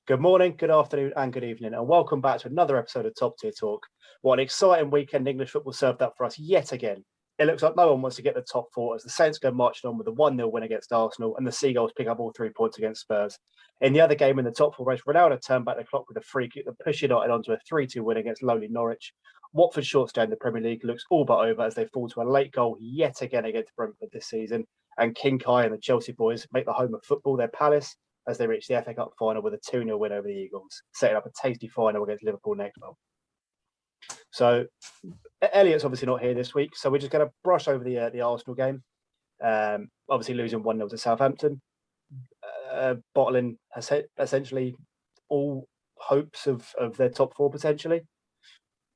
Good morning, good afternoon, and good evening, and welcome back to another episode of Top Tier Talk. What an exciting weekend English football served up for us yet again. It looks like no one wants to get the top four as the Saints go marching on with a 1-0 win against Arsenal and the Seagulls pick up all 3 points against Spurs. In the other game in the top four race, Ronaldo turned back the clock with a free kick that pushed United onto a 3-2 win against lowly Norwich. Watford's short stay in the Premier League looks all but over as they fall to a late goal yet again against Brentford this season. And King Kai and the Chelsea boys make the home of football their palace as they reach the FA Cup final with a 2-0 win over the Eagles, setting up a tasty final against Liverpool next month. So, Elliot's obviously not here this week, so we're just going to brush over the Arsenal game. Obviously losing 1-0 to Southampton, bottling essentially all hopes of their top four potentially.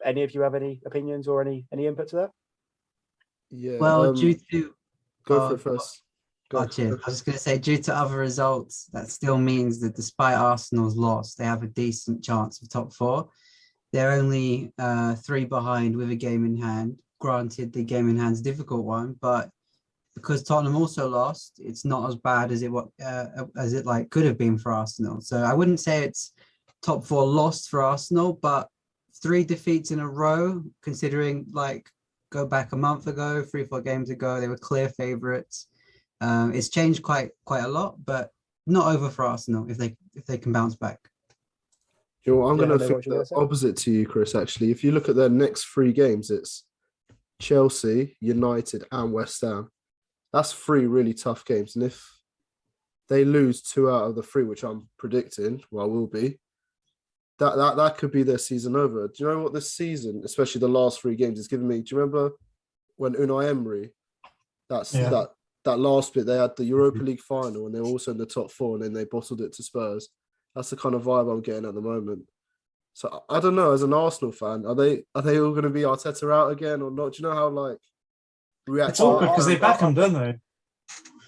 Any of you have any opinions or any input to that? Yeah. Well, due to go for it first. Cheers. I was just going to say, due to other results, that still means that despite Arsenal's loss, they have a decent chance of top four. They're only 3 behind with a game in hand. Granted, the game in hand is a difficult one, but because Tottenham also lost, it's not as bad as it could have been for Arsenal. So I wouldn't say it's top four lost for Arsenal, but 3 defeats in a row, considering go back a month ago, 3-4 games ago, they were clear favourites. It's changed quite a lot, but not over for Arsenal if they can bounce back. You know, I'm going to think the opposite to you, Chris, actually. If you look at their next 3 games, it's Chelsea, United and West Ham. That's 3 really tough games. And if they lose 2 out of the 3, which I'm predicting, will be, that could be their season over. Do you know what this season, especially the last 3 games, is giving me? Do you remember when Unai Emery, that last bit, they had the Europa League final and they were also in the top 4 and then they bottled it to Spurs? That's the kind of vibe I'm getting at the moment. So I don't know, as an Arsenal fan, are they all going to be Arteta out again or not? Do you know how react? It's awkward because they back him, don't they?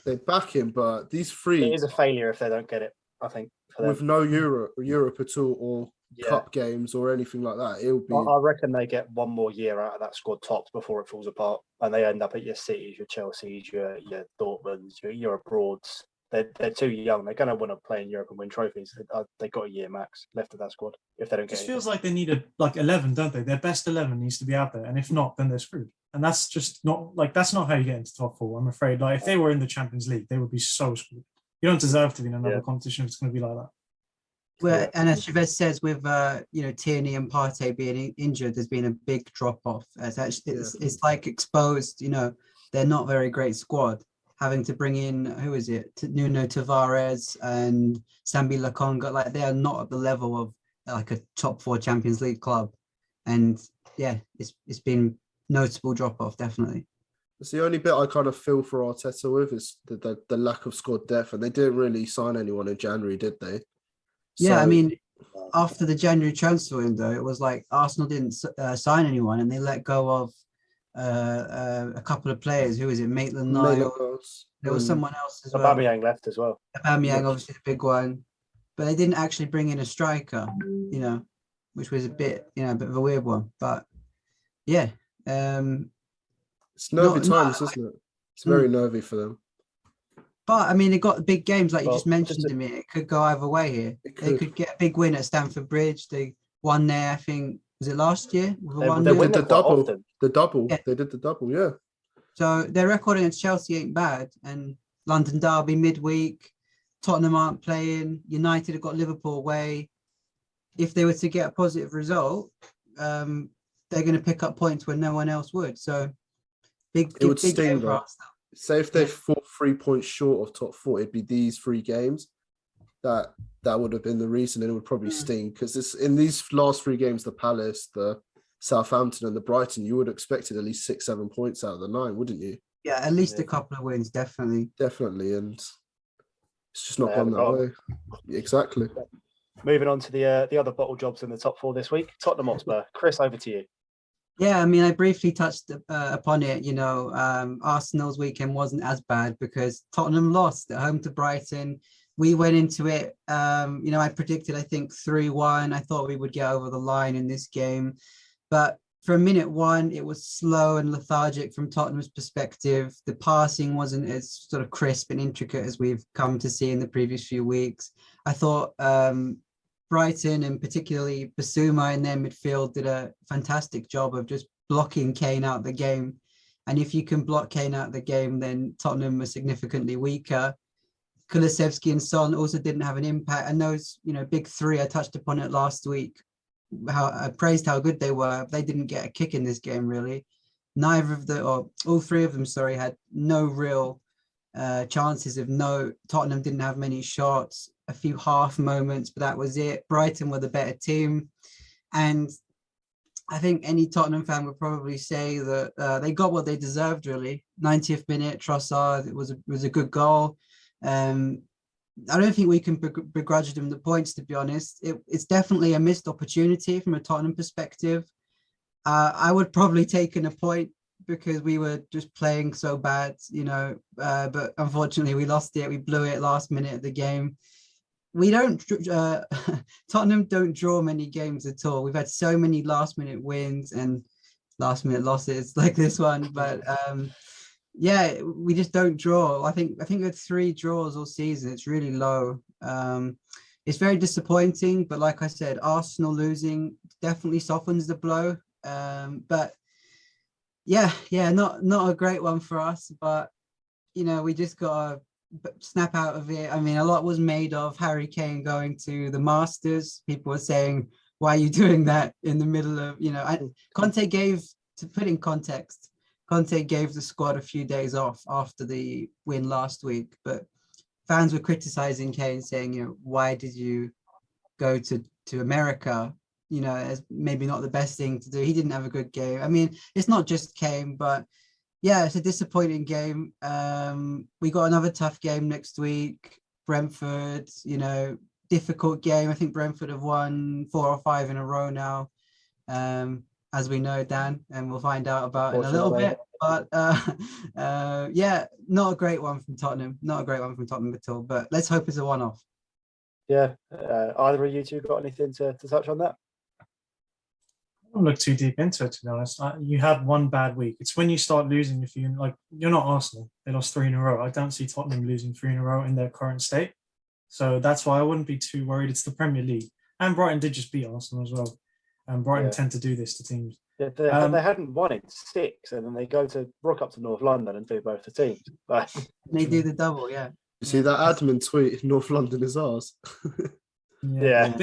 They back him, but these 3... It is a failure if they don't get it, I think. With no Europe at all or cup games or anything like that, it'll be... I reckon they get 1 more year out of that squad topped before it falls apart and they end up at your Cities, your Chelseas, your Dortmunds, your abroads. They're too young. They're going to want to play in Europe and win trophies. They've got a year max left of that squad if they don't get it. It feels like they need 11, don't they? Their best 11 needs to be out there, and if not, then they're screwed. And that's just not that's not how you get into top 4. I'm afraid. If they were in the Champions League, they would be so screwed. You don't deserve to be in another competition if it's going to be like that. Well, and as Chavez says, with Tierney and Partey being injured, there's been a big drop off. It's exposed. They're not very great squad. Having to bring in, Nuno Tavares and Sambi Lokonga, they are not at the level of a top 4 Champions League club. And it's been noticeable drop off, definitely. It's the only bit I kind of feel for Arteta with is the lack of squad depth, and they didn't really sign anyone in January, did they? Yeah, I mean, after the January transfer window, it was like Arsenal didn't sign anyone, and they let go of a couple of players. Who is it? Maitland-Niles. There was someone else as well. Aubameyang left as well. Aubameyang, obviously the big one, but they didn't actually bring in a striker. Which was a bit of a weird one. But yeah, it's nervy times, isn't it? It's very nervy for them. But I mean, they got big games like you just mentioned to me. It could go either way here. They could get a big win at Stamford Bridge. They won there, I think. Was it last year? They did the double. The double. Yeah. They did the double, yeah. So their record against Chelsea ain't bad. And London derby midweek. Tottenham aren't playing. United have got Liverpool away. If they were to get a positive result, they're going to pick up points when no one else would. So big game for Arsenal. Say if they fall 3 points short of top 4, it'd be these 3 games. That would have been the reason, and it would probably sting because it's in these last 3 games, the Palace, the Southampton, and the Brighton. You would have expected at least 6-7 points out of the 9, wouldn't you? Yeah, at least a couple of wins, definitely. And it's just not gone that way. Exactly. Moving on to the other bottle jobs in the top 4 this week. Tottenham Hotspur. Chris, over to you. Yeah, I mean, I briefly touched upon it. Arsenal's weekend wasn't as bad because Tottenham lost at home to Brighton. We went into it, I predicted, I think, 3-1. I thought we would get over the line in this game. But from minute one, it was slow and lethargic from Tottenham's perspective. The passing wasn't as sort of crisp and intricate as we've come to see in the previous few weeks. I thought Brighton and particularly Basuma in their midfield did a fantastic job of just blocking Kane out the game. And if you can block Kane out the game, then Tottenham are significantly weaker. Kulusevski and Son also didn't have an impact. And those, big three, I touched upon it last week, how I praised how good they were. They didn't get a kick in this game, really. All three of them, had no real chances Tottenham didn't have many shots, a few half moments, but that was it. Brighton were the better team. And I think any Tottenham fan would probably say that they got what they deserved, really. 90th minute, Trossard, it was a good goal. I don't think we can begrudge them the points, to be honest. It's definitely a missed opportunity from a Tottenham perspective. I would probably take a point because we were just playing so bad, but unfortunately we lost it. We blew it last minute of the game. We don't, Tottenham don't draw many games at all. We've had so many last minute wins and last minute losses like this one, but yeah, we just don't draw. I think we had 3 draws all season. It's really low. It's very disappointing, but like I said, Arsenal losing definitely softens the blow. But yeah, not a great one for us, but we just gotta snap out of it. I mean, a lot was made of Harry Kane going to the Masters. People were saying, why are you doing that in the middle of, Conte gave, to put in context, Conte gave the squad a few days off after the win last week, but fans were criticizing Kane, saying, why did you go to America? As maybe not the best thing to do. He didn't have a good game. I mean, it's not just Kane, but yeah, it's a disappointing game. We got another tough game next week. Brentford, difficult game. I think Brentford have won 4 or 5 in a row now. As we know, Dan, and we'll find out about in a little bit. But yeah, not a great one from Tottenham. Not a great one from Tottenham at all. But let's hope it's a one-off. Yeah. Either of you two got anything to touch on that? I don't look too deep into it, to be honest. You had one bad week. It's when you start losing, if you're not Arsenal. They lost 3 in a row. I don't see Tottenham losing 3 in a row in their current state. So that's why I wouldn't be too worried. It's the Premier League. And Brighton did just beat Arsenal as well. And Brighton tend to do this to teams. Yeah, they hadn't won in 6, and then they go to rock up to North London and do both the teams. They do the double, yeah. You see that admin tweet, North London is ours. Yeah.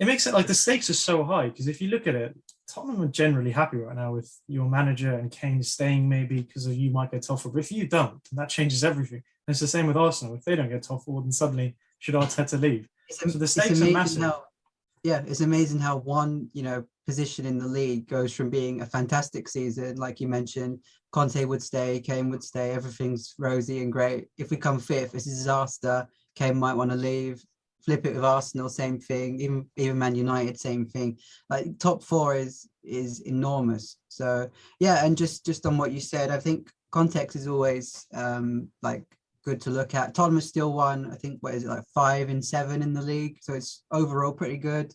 It makes it like the stakes are so high, because if you look at it, Tottenham are generally happy right now with your manager and Kane staying, maybe because of you might get top 4. But if you don't, that changes everything. And it's the same with Arsenal. If they don't get top 4, then suddenly should Arteta leave? So the stakes are massive. It's amazing how one, position in the league goes from being a fantastic season, like you mentioned, Conte would stay, Kane would stay, everything's rosy and great. If we come 5th, it's a disaster. Kane might want to leave. Flip it with Arsenal, same thing. Even Man United, same thing. Like top 4 is enormous. So yeah, and just on what you said, I think context is always good to look at. Tottenham has still won, I think, 5 and 7 in the league. So it's overall pretty good.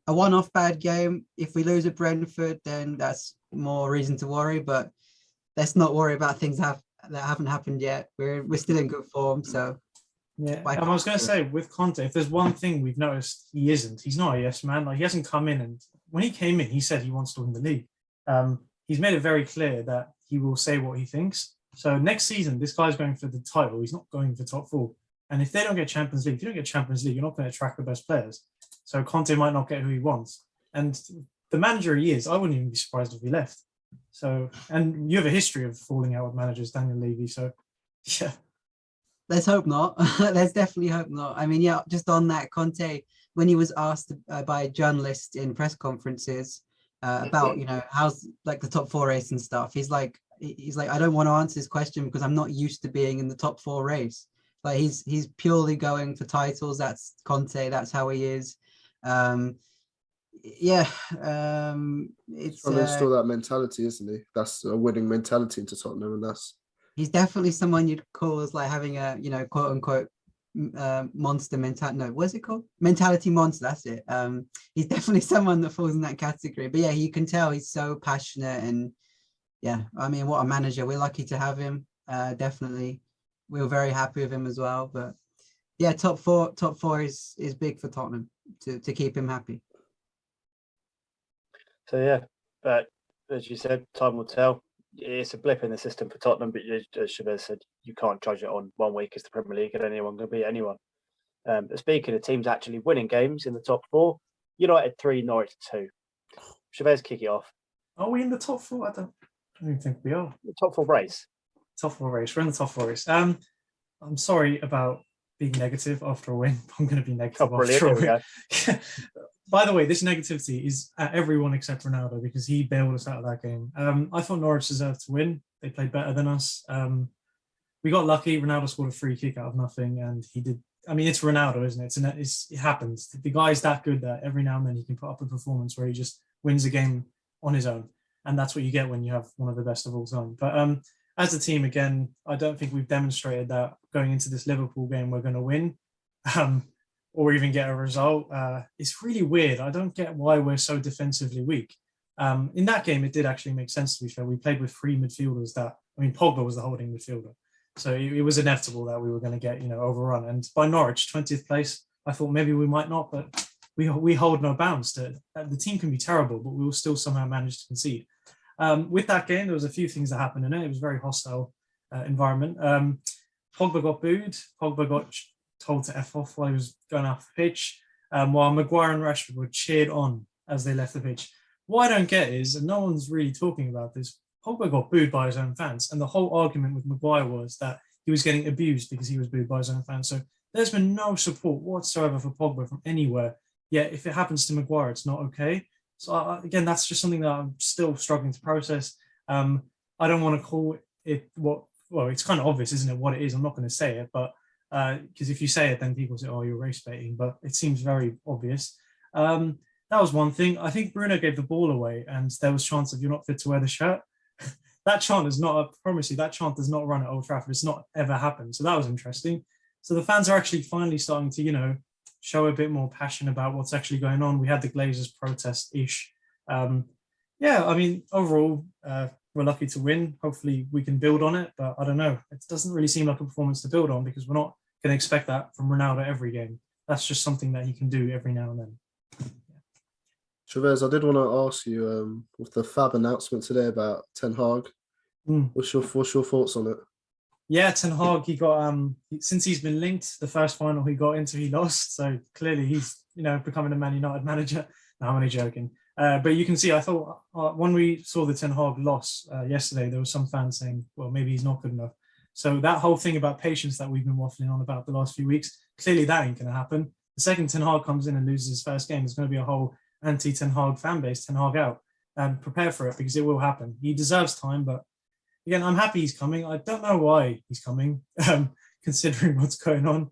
A one-off bad game. If we lose at Brentford, then that's more reason to worry. But let's not worry about things that haven't happened yet. We're still in good form. So yeah. And I was going to say, with Conte, if there's one thing we've noticed, he's not a yes man. Like, he hasn't come in, and when he came in, he said he wants to win the league. He's made it very clear that he will say what he thinks. So next season, this guy's going for the title. He's not going for top 4. And if they don't get Champions League, if you don't get Champions League, you're not going to attract the best players. So Conte might not get who he wants. And the manager he is, I wouldn't even be surprised if he left. So, and you have a history of falling out with managers, Daniel Levy. So, yeah. Let's hope not. Let's definitely hope not. I mean, yeah, just on that, Conte, when he was asked by a journalist in press conferences about, how's like the top 4 race and stuff, he's like, I don't want to answer this question because I'm not used to being in the top 4 race. Like he's purely going for titles. That's Conte. That's how he is. It's still that mentality, isn't he? That's a winning mentality into Tottenham, and he's definitely someone you'd call as like having a quote unquote monster mentality. No, what's it called? Mentality monster. That's it. He's definitely someone that falls in that category. But yeah, you can tell he's so passionate, and yeah, I mean, what a manager. We're lucky to have him. Definitely, we were very happy with him as well. But yeah, top four is big for Tottenham to keep him happy. So yeah, but as you said, time will tell. It's a blip in the system for Tottenham, but as Chavez said, you can't judge it on 1 week as the Premier League, and anyone can beat anyone. But speaking of teams actually winning games in the top four, United 3, Norwich 2. Chavez, kick it off. Are we in the top four? I don't even think we are. The top four race. Top four race. We're in the top four race. I'm sorry about being negative after a win. I'm going to be negative after a win. By the way, this negativity is at everyone except Ronaldo because he bailed us out of that game. I thought Norwich deserved to win. They played better than us. We got lucky. Ronaldo scored a free kick out of nothing, and he did. I mean, it's Ronaldo, isn't it? It happens. The guy's that good that every now and then he can put up a performance where he just wins a game on his own, and that's what you get when you have one of the best of all time. But as a team, again, I don't think we've demonstrated that going into this Liverpool game we're going to win. Or even get a result. It's really weird. I don't get why we're so defensively weak. In that game, it did actually make sense, to be fair. We played with 3 midfielders Pogba was the holding midfielder. So it was inevitable that we were going to get, overrun. And by Norwich, 20th place, I thought maybe we might not, but we hold no bounds. The team can be terrible, but we will still somehow manage to concede. With that game, there was a few things that happened in it. It was a very hostile environment. Pogba got booed. Pogba got told to F off while he was going off the pitch, while Maguire and Rashford were cheered on as they left the pitch. What I don't get is, and no one's really talking about this, Pogba got booed by his own fans, and the whole argument with Maguire was that he was getting abused because he was booed by his own fans. So there's been no support whatsoever for Pogba from anywhere, yet if it happens to Maguire, it's not okay. So again, that's just something that I'm still struggling to process. I don't want to call it it's kind of obvious, isn't it, what it is? I'm not going to say it, but because if you say it, then people say, oh, you're race baiting, but it seems very obvious. That was one thing. I think Bruno gave the ball away and there was chance of you're not fit to wear the shirt. That chant is not, I promise you, that chant does not run at Old Trafford. It's not ever happened. So that was interesting. So the fans are actually finally starting to, show a bit more passion about what's actually going on. We had the Glazers protest-ish. Overall, we're lucky to win. Hopefully we can build on it, but I don't know. It doesn't really seem like a performance to build on because we're not going to expect that from Ronaldo every game. That's just something that he can do every now and then. Chavez, I did want to ask you, with the fab announcement today about Ten Hag, what's your thoughts on it? Yeah, Ten Hag, he got since he's been linked, the first final he got into, he lost. So clearly he's becoming a Man United manager. No, I'm only joking. But you can see, I thought when we saw the Ten Hag loss yesterday, there was some fans saying, well, maybe he's not good enough. So that whole thing about patience that we've been waffling on about the last few weeks, clearly that ain't going to happen. The second Ten Hag comes in and loses his first game, there's going to be a whole anti-Ten Hag fan base, Ten Hag out. And prepare for it because it will happen. He deserves time, but again, I'm happy he's coming. I don't know why he's coming, considering what's going on.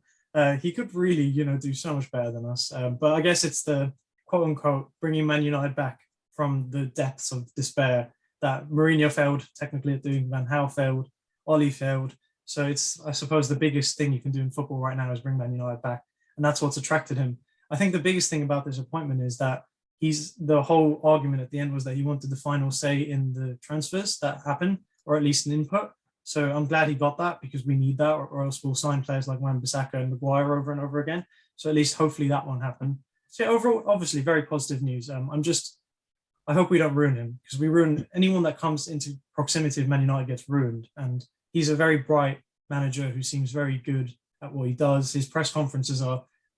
He could really, do so much better than us. But I guess it's the quote unquote bringing Man United back from the depths of despair that Mourinho failed technically at doing. Van Gaal failed, Oli failed. So it's, I suppose, the biggest thing you can do in football right now is bring Man United back, and that's what's attracted him. I think the biggest thing about this appointment is that the whole argument at the end was that he wanted the final say in the transfers that happen, or at least an input. So I'm glad he got that because we need that, or else we'll sign players like Wan-Bissaka and Maguire over and over again. So at least hopefully that won't happen. So overall, obviously very positive news. I hope we don't ruin him because we ruin anyone that comes into proximity of Man United gets ruined. And he's a very bright manager who seems very good at what he does. His press conferences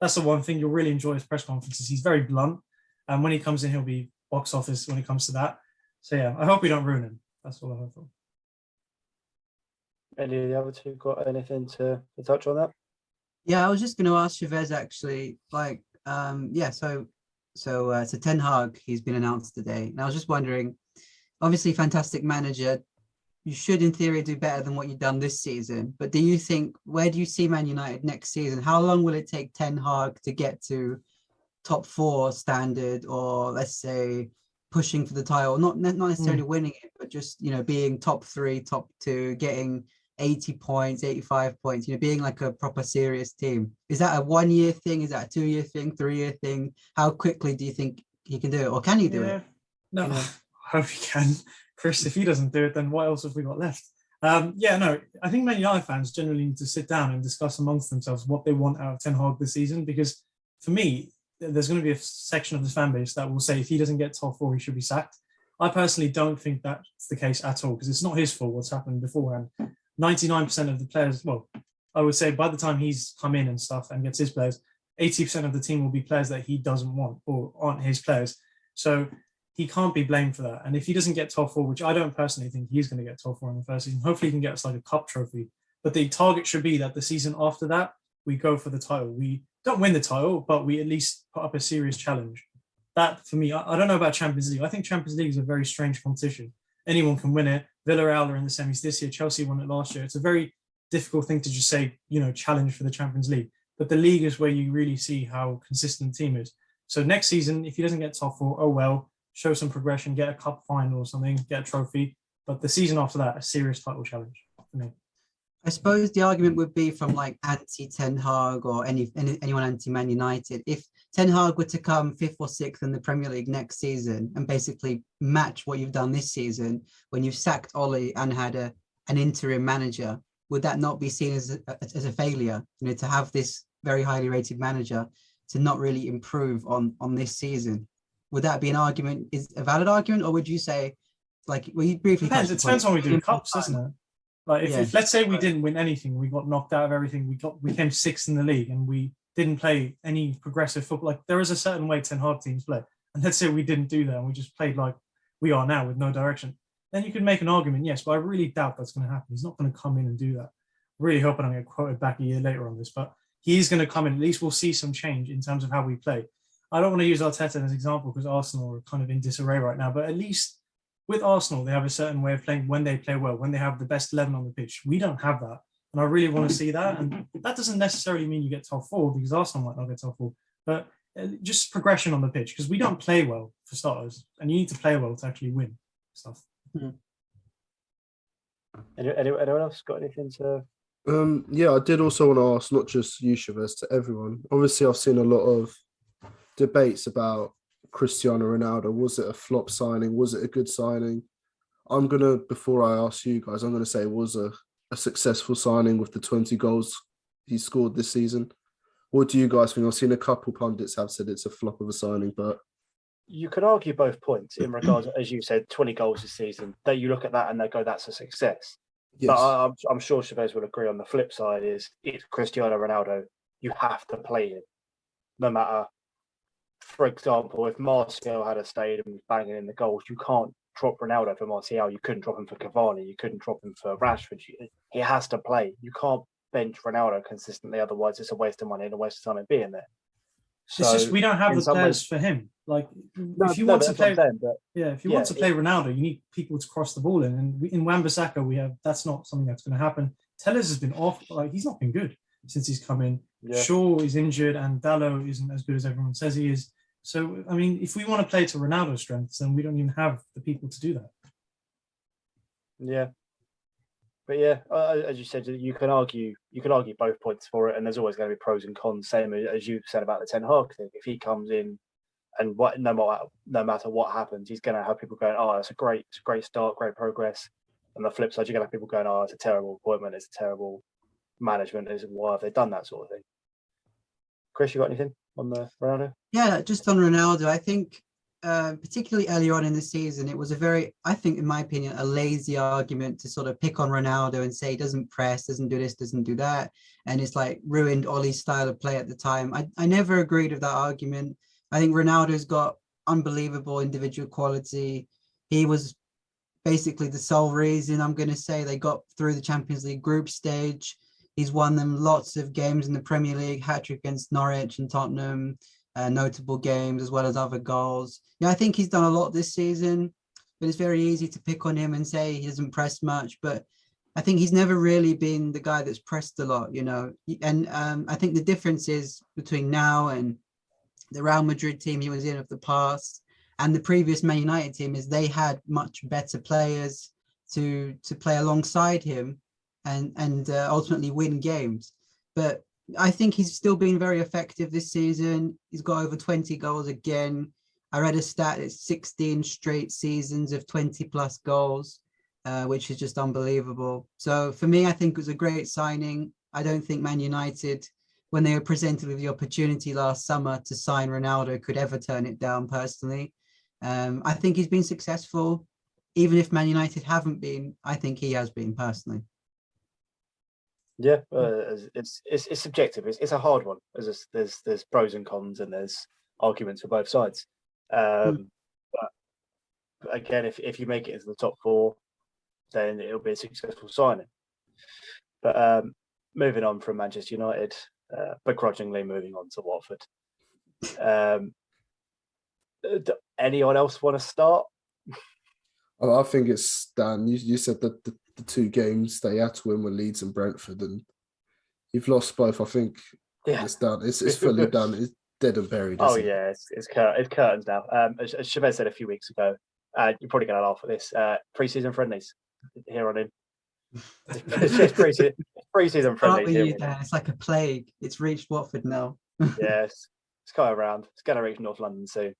that's the one thing you'll really enjoy, his press conferences. He's very blunt. And when he comes in, he'll be box office when it comes to that. So yeah, I hope we don't ruin him. That's all I hope for. Any of the other two got anything to touch on that? Yeah, I was just going to ask Chavez actually, so Ten Hag, he's been announced today. And I was just wondering, obviously fantastic manager, you should in theory do better than what you've done this season. But do you think, where do you see Man United next season? How long will it take Ten Hag to get to top 4 standard, or let's say pushing for the title, not necessarily winning it, but just, being top 3, top 2, getting 80 points, 85 points, being like a proper serious team. Is that a 1 year thing? Is that a 2 year thing, 3 year thing? How quickly do you think he can do it? Or can he do it? No, I hope he can. Chris, if he doesn't do it, then what else have we got left? I think Man United fans generally need to sit down and discuss amongst themselves what they want out of Ten Hag this season, because for me, there's going to be a section of this fan base that will say if he doesn't get top 4, he should be sacked. I personally don't think that's the case at all, because it's not his fault what's happened beforehand. 99% of the players, well, I would say by the time he's come in and stuff and gets his players, 80% of the team will be players that he doesn't want or aren't his players. So he can't be blamed for that. And if he doesn't get top 4, which I don't personally think he's going to get top 4 in the first season, hopefully he can get us like a cup trophy. But the target should be that the season after that, we go for the title. We don't win the title, but we at least put up a serious challenge. That, for me, I don't know about Champions League. I think Champions League is a very strange competition. Anyone can win it. Villarreal are in the semis this year. Chelsea won it last year. It's a very difficult thing to just say, challenge for the Champions League. But the league is where you really see how consistent the team is. So next season, if he doesn't get top 4, oh well, show some progression, get a cup final or something, get a trophy. But the season after that, a serious title challenge for me. I suppose the argument would be from like anti-Ten Hag or anyone anti-Man United. If Ten Hag were to come 5th or 6th in the Premier League next season and basically match what you've done this season, when you've sacked Ollie and had an interim manager, would that not be seen as a failure? To have this very highly rated manager to not really improve on this season? Would that be an argument, is a valid argument, or would you say, like, well, you briefly it depends on what we do in cups, doesn't it? Like if let's say we didn't win anything, we got knocked out of everything, we came 6th in the league and we didn't play any progressive football. Like there is a certain way Ten Hag teams play. And let's say we didn't do that and we just played like we are now with no direction. Then you could make an argument, yes, but I really doubt that's going to happen. He's not going to come in and do that. I really hope I don't get quoted back a year later on this, but he's going to come in. At least we'll see some change in terms of how we play. I don't want to use Arteta as an example because Arsenal are kind of in disarray right now, but at least with Arsenal, they have a certain way of playing when they play well, when they have the best 11 on the pitch. We don't have that. And I really want to see that. And that doesn't necessarily mean you get top 4 because Arsenal might not get top 4, but just progression on the pitch because we don't play well for starters. And you need to play well to actually win stuff. Mm-hmm. Anyone else got anything to... I did also want to ask, not just you, Chavez, to everyone. Obviously, I've seen a lot of debates about Cristiano Ronaldo. Was it a flop signing? Was it a good signing? Before I ask you guys, I'm going to say it was a successful signing with the 20 goals he scored this season. What do you guys think? I've seen a couple pundits have said it's a flop of a signing, but... You can argue both points in regards, as you said, 20 goals this season. That you look at that and they go, that's a success. Yes. But I'm sure Chavez will agree on the flip side is it's Cristiano Ronaldo. You have to play him. No matter, for example, if Martial had stayed and was banging in the goals, you can't drop Ronaldo for Martial. You couldn't drop him for Cavani. You couldn't drop him for Rashford. He has to play. You can't bench Ronaldo consistently. Otherwise, it's a waste of money and a waste of time in being there. So, it's just we don't have the players for him. Like if you want to play, want to play Ronaldo, you need people to cross the ball in. And in Wan-Bissaka, we have that's not something that's going to happen. Tellers has been off. Like he's not been good since he's come in. Yeah. Shaw is injured, and Dalot isn't as good as everyone says he is. So I mean, if we want to play to Ronaldo's strengths, then we don't even have the people to do that. Yeah. But yeah, as you said, you can argue both points for it, and there's always going to be pros and cons. Same as you said about the Ten Hag thing. If he comes in, and no matter what happens, he's going to have people going, "Oh, it's a great start, great progress." And the flip side, you're going to have people going, "Oh, it's a terrible appointment, it's a terrible management. Why have they done that sort of thing?" Chris, you got anything on the Ronaldo? Yeah, just on Ronaldo, I think. Particularly earlier on in the season, it was I think, in my opinion, a lazy argument to sort of pick on Ronaldo and say he doesn't press, doesn't do this, doesn't do that. And it's like ruined Ollie's style of play at the time. I never agreed with that argument. I think Ronaldo's got unbelievable individual quality. He was basically the sole reason, I'm going to say, they got through the Champions League group stage. He's won them lots of games in the Premier League, hat-trick against Norwich and Tottenham. Notable games as well as other goals. Yeah, I think he's done a lot this season, but it's very easy to pick on him and say he doesn't press much. But I think he's never really been the guy that's pressed a lot, And I think the difference is between now and the Real Madrid team he was in of the past and the previous Man United team is they had much better players to play alongside him. and ultimately win games. But I think he's still been very effective this season. He's got over 20 goals again. I read a stat, it's 16 straight seasons of 20 plus goals, which is just unbelievable. So for me, I think it was a great signing. I don't think Man United, when they were presented with the opportunity last summer to sign Ronaldo, could ever turn it down personally. I think he's been successful. Even if Man United haven't been, I think he has been personally. Yeah, it's subjective. It's a hard one. There's pros and cons, and there's arguments for both sides. But again, if you make it into the top 4, then it'll be a successful signing. But moving on from Manchester United, begrudgingly moving on to Watford. Anyone else want to start? I think it's Dan. You said that the 2 games they had to win were Leeds and Brentford, and you've lost both. I think it's done. It's fully done. It's dead and buried. Yeah, it's curtains now. As Chavez said a few weeks ago, you're probably going to laugh at this. Pre-season friendlies here on in. It's pre-season friendlies. It's like a plague. It's reached Watford now. Yes, it's going around. It's going to reach North London soon.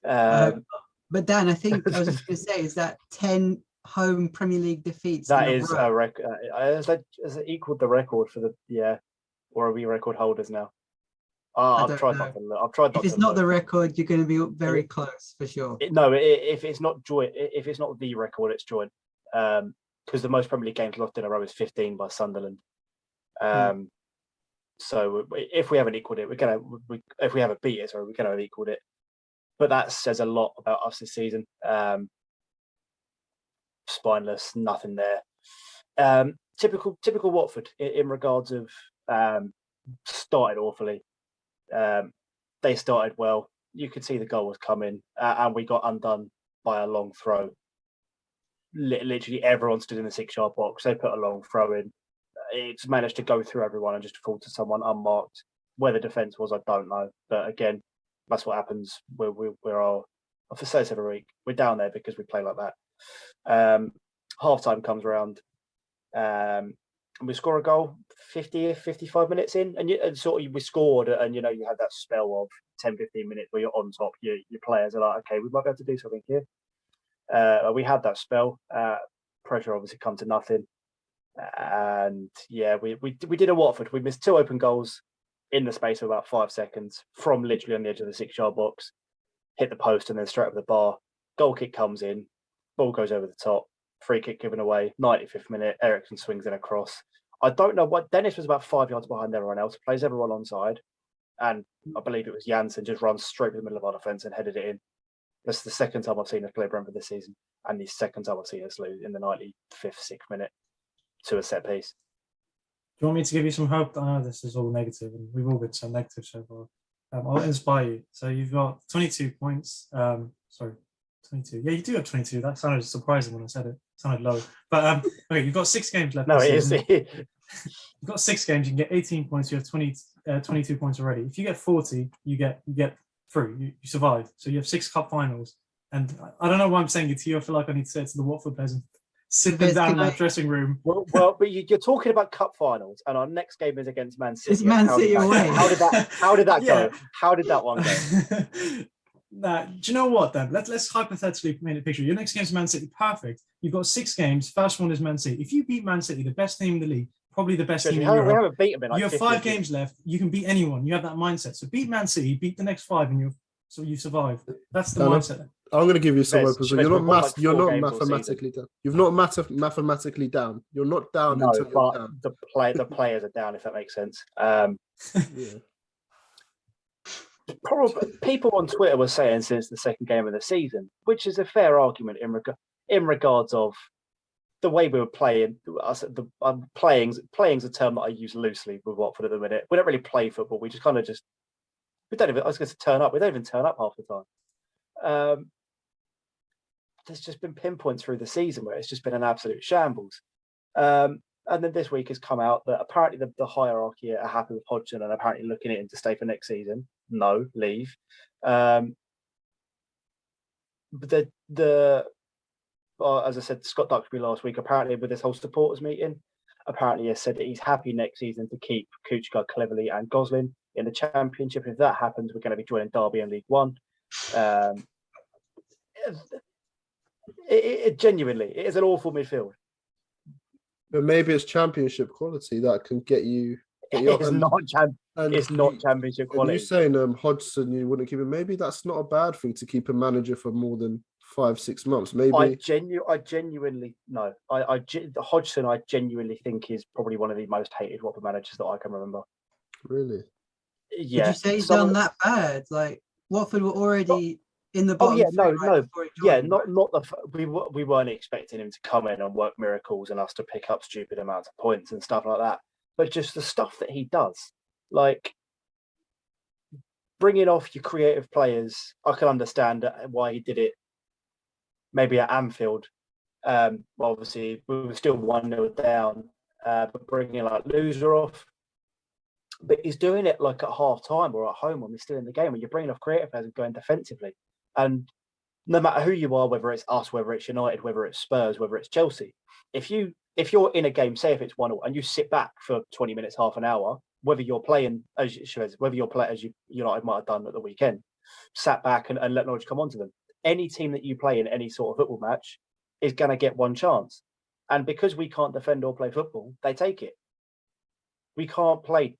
But Dan, I think I was just going to say, is that 10 home Premier League defeats? That is a record. Has it equaled the record for or are we record holders now? I've tried not to look. If it's not the record, you're going to be very close for sure. If it's not the record, it's joint. Because the most Premier League games lost in a row is 15 by Sunderland. So if we haven't equaled it, if we haven't beat it, we're going to have equaled it. But that says a lot about us this season. Spineless, nothing there. Typical Watford in regards of started awfully. They started well. You could see the goal was coming, and we got undone by a long throw. Literally everyone stood in the 6-yard box. They put a long throw in. It's managed to go through everyone and just fall to someone unmarked. Where the defence was, I don't know. But again, that's what happens. I've said this every week. We're down there because we play like that. Half-time comes around, and we score a goal 55 minutes in, and we scored, and you had that spell of 10-15 minutes where you're on top. Your players are like, okay, we might be able to do something here. We had that spell. Pressure obviously come to nothing, and we did a Watford. We missed 2 open goals in the space of about 5 seconds from literally on the edge of the 6-yard box, hit the post and then straight over the bar. Goal kick comes in, ball goes over the top, free kick given away, 95th minute, Ericsson swings in across. I don't know what, Dennis was about 5 yards behind everyone else, plays everyone onside, and I believe it was Janssen just runs straight to the middle of our defence and headed it in. That's the second time I've seen us play Brentford this season, and the second time I've seen us lose in the 95th, 6th minute to a set piece. Do you want me to give you some hope? I know this is all negative, and we've all been so negative so far. I'll inspire you. So you've got 22 points. 22. Yeah, you do have 22. That sounded surprising when I said it. It sounded low. But okay, you've got 6 games left. No, it is. You've got 6 games. You can get 18 points. You have 22 points already. If you get 40, you get through. You survive. So you have 6 cup finals. And I don't know why I'm saying it to you. I feel like I need to say it to the Watford players and sit them down in that dressing room. Well, but you're talking about cup finals, and our next game is against Man City. It's Man City away. How did that go? How did that one go? Nah, do you know what then? Let's hypothetically paint a picture. Your next game is Man City, perfect. You've got 6 games. First one is Man City. If you beat Man City, the best team in the league, probably the best team in Europe. We haven't beaten them. You have 5 games left. You can beat anyone. You have that mindset. So beat Man City, beat the next 5, and you survive. That's the mindset. I'm going to give you some hope. You're not mathematically down. You're not mathematically down. You're not down until you're down. The players are down, if that makes sense. Probably people on Twitter were saying since the second game of the season, which is a fair argument in regards of the way we were playing. Playing's a term that I use loosely with Watford at the minute. We don't really play football. We just kind of we don't even. I was going to turn up. We don't even turn up half the time. There's just been pinpoints through the season where it's just been an absolute shambles. And then this week has come out that apparently the hierarchy are happy with Hodgson and apparently looking at him to stay for next season. No, leave. But as I said, Scott Duxbury last week, apparently with this whole supporters meeting, apparently has said that he's happy next season to keep Kuchka, Cleverley and Goslin in the Championship. If that happens, we're going to be joining Derby in League One. It genuinely, it is an awful midfield. But maybe it's Championship quality that can get you. It's not Championship quality. And you saying Hodgson, you wouldn't keep him. Maybe that's not a bad thing to keep a manager for more than 5-6 months. Maybe I genuinely no. Hodgson, I genuinely think is probably one of the most hated Watford managers that I can remember. Really? Yeah. Did you say he's done that bad? Like Watford were already in the bottom. We weren't expecting him to come in and work miracles and us to pick up stupid amounts of points and stuff like that. But just the stuff that he does, like bringing off your creative players, I can understand why he did it. Maybe at Anfield, obviously we were still 1-0 down, but bringing like loser off. But he's doing it like at half time or at home when we're still in the game, when you're bringing off creative players and going defensively. And no matter who you are, whether it's us, whether it's United, whether it's Spurs, whether it's Chelsea, if you're in a game, say if it's 1-0, and you sit back for 20 minutes, half an hour, whether you're playing as United might have done at the weekend, sat back and let Norwich come onto them. Any team that you play in any sort of football match is going to get one chance. And because we can't defend or play football, they take it. We can't play,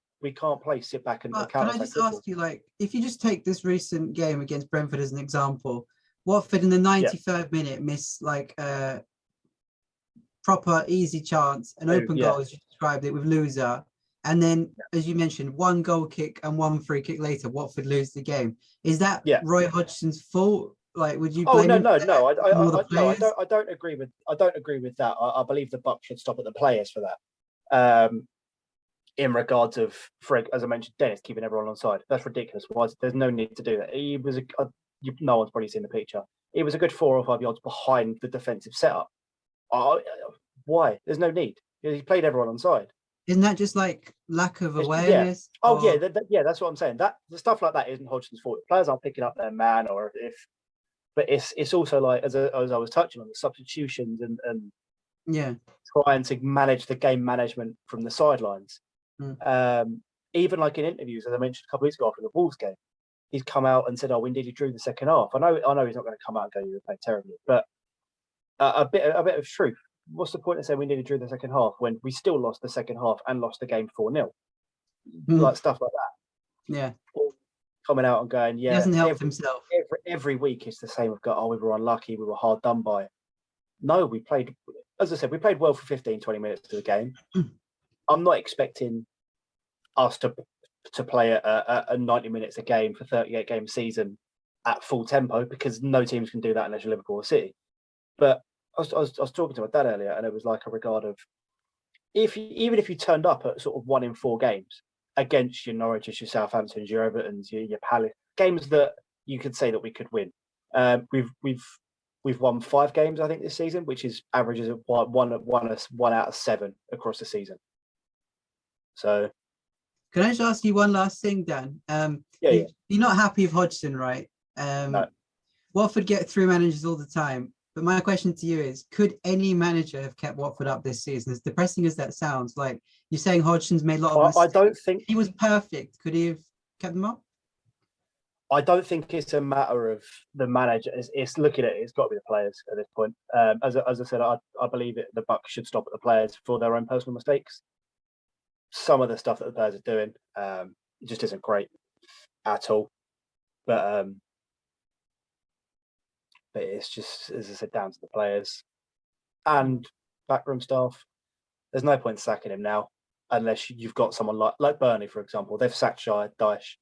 sit back and counter. Can I just ask you, like, if you just take this recent game against Brentford as an example, Watford in the 93rd minute missed like a proper easy chance, an open goal, as you described it, with loser. And then, as you mentioned, one goal kick and one free kick later, Watford lose the game. Is that Roy Hodgson's fault? Like, would you blame him? No. I don't agree with that. I believe the buck should stop at the players for that. In regards of Fred, as I mentioned, Dennis keeping everyone on side. That's ridiculous. There's no need to do that. He was no one's probably seen the picture. He was a good 4 or 5 yards behind the defensive setup. Why? There's no need. He played everyone on side. Isn't that just like lack of awareness? That's what I'm saying. That the stuff like that isn't Hodgson's fault. Players aren't picking up their man, but it's also like as I was touching on the substitutions and trying to manage the game management from the sidelines. Even like in interviews, as I mentioned a couple of weeks ago after the Wolves game, he's come out and said, "Oh, we nearly drew the second half." I know he's not going to come out and go, "You played terribly," but a bit of truth. What's the point of saying we nearly drew the second half when we still lost the second half and lost the game 4-0? Like stuff like that. Yeah. Or coming out and going, he doesn't help himself. Every week it's the same. We've got, we were unlucky, we were hard done by. No, we played, as I said, we played well for 15, 20 minutes to the game. I'm not expecting us to play a 90 minutes a game for 38 game season at full tempo, because no teams can do that unless you're Liverpool or City. But I was talking to my dad earlier, and it was like a regard of even if you turned up at sort of 1 in 4 games against your Norwiches, your Southamptons, your Evertons, your Palace, games that you could say that we could win. We've won 5 games, I think, this season, which is averages of one out of 7 across the season. So, can I just ask you one last thing, Dan? You're not happy with Hodgson, right? No. Watford get through managers all the time. But my question to you is, could any manager have kept Watford up this season? As depressing as that sounds, like you're saying Hodgson's made a lot of mistakes. I don't think he was perfect. Could he have kept them up? I don't think it's a matter of the manager. It's looking at it. It's got to be the players at this point. As I said, I believe the buck should stop at the players for their own personal mistakes. Some of the stuff that the players are doing just isn't great at all. But it's just, as I said, down to the players and backroom staff. There's no point sacking him now unless you've got someone like Burnley, for example. They've sacked Shire, Dyche,